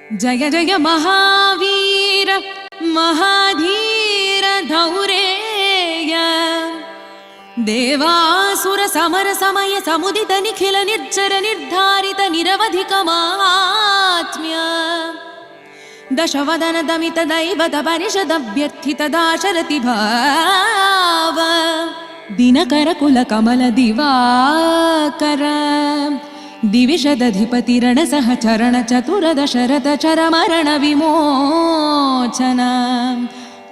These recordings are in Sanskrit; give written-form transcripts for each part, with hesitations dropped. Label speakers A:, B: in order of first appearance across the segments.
A: जय जय महावीर महाधीर धौरेय देवासुर समर समय समुदित निखिल निर्जर निर्धारित निरवधिक महात्म्य दशवदन दमित दैवत परिषद अभ्यर्थित दाशरथि भाव दिनकर कुल कमल दिवाकर दिविशदधिपति रण सहचरण चतुर दशरथ चरमरण विमोचन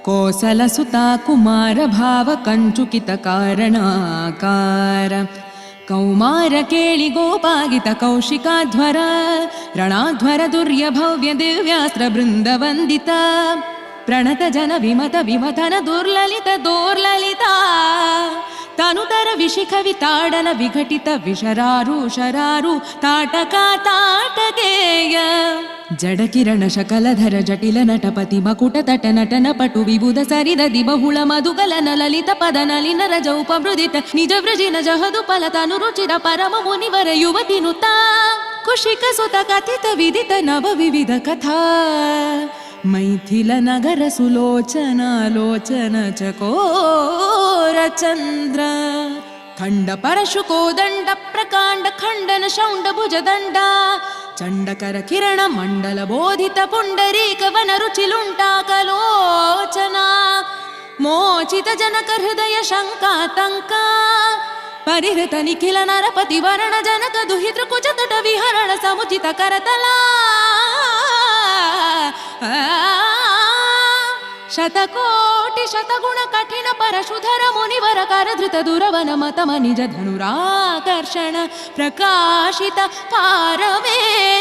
A: कोसल सुता कुमार भाव कंचुकित कारणाकार कौमार केळि गोपागित कौशिकाध्वर रणाध्वर दुर्य भव्य दिव्यास्त्र बृंद वंदित प्रणत जन विमत विमथन दुर्ललित दोर्ललिता तनुतर विशिख विताडन विघटित विशरारु शरारु ताटका ताटकेय जड किरण शकलधर जटिल नटपति मकुट तट नटन पटु विबुध सरिदधि बहुळ मधुगलन ललित पद नलिन रज उपमृदित निज वृजिन जहदु फलतनु रुचिर परम मुनिवर युवति नुता कुशिक सुत कथित विदित नव विविध कथा मैथिल नगर सुलोचन लोचन चकोर चंद्र खंड परशु कोदंड प्रकांड खंडन शौंड भुज दंड चंडकर किरण मंडल बोधित पुंडरीक वन रुचिलुंटाकलोचना मोचित जनक हृदय शंकातंका परिहृत निखिल नरपति वरण जनक दुहितृ कुच तुट विहरण समुचित करतला शतकोटि शतगुण कठिन परशुधर मुनिवर कर धृत दुरवन मतम निज धनुराकर्षण प्रकाशित पारवेष्ट्या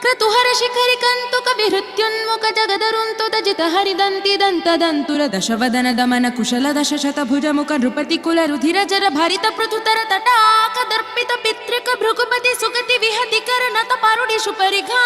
A: क्रतुहर शिखरि कंतुक विहृत्युन्मुख जगदरुन्तुत जित हरिदन्ति दंत दन्तुर दशवदन दमन कुशल दश शत भुज मुख नृपति कुल रुधिर जर भरित पृथुतर तटाक दर्पित पितृक भृगुपति सुगति विहति कर नत पारुडिषु परिघा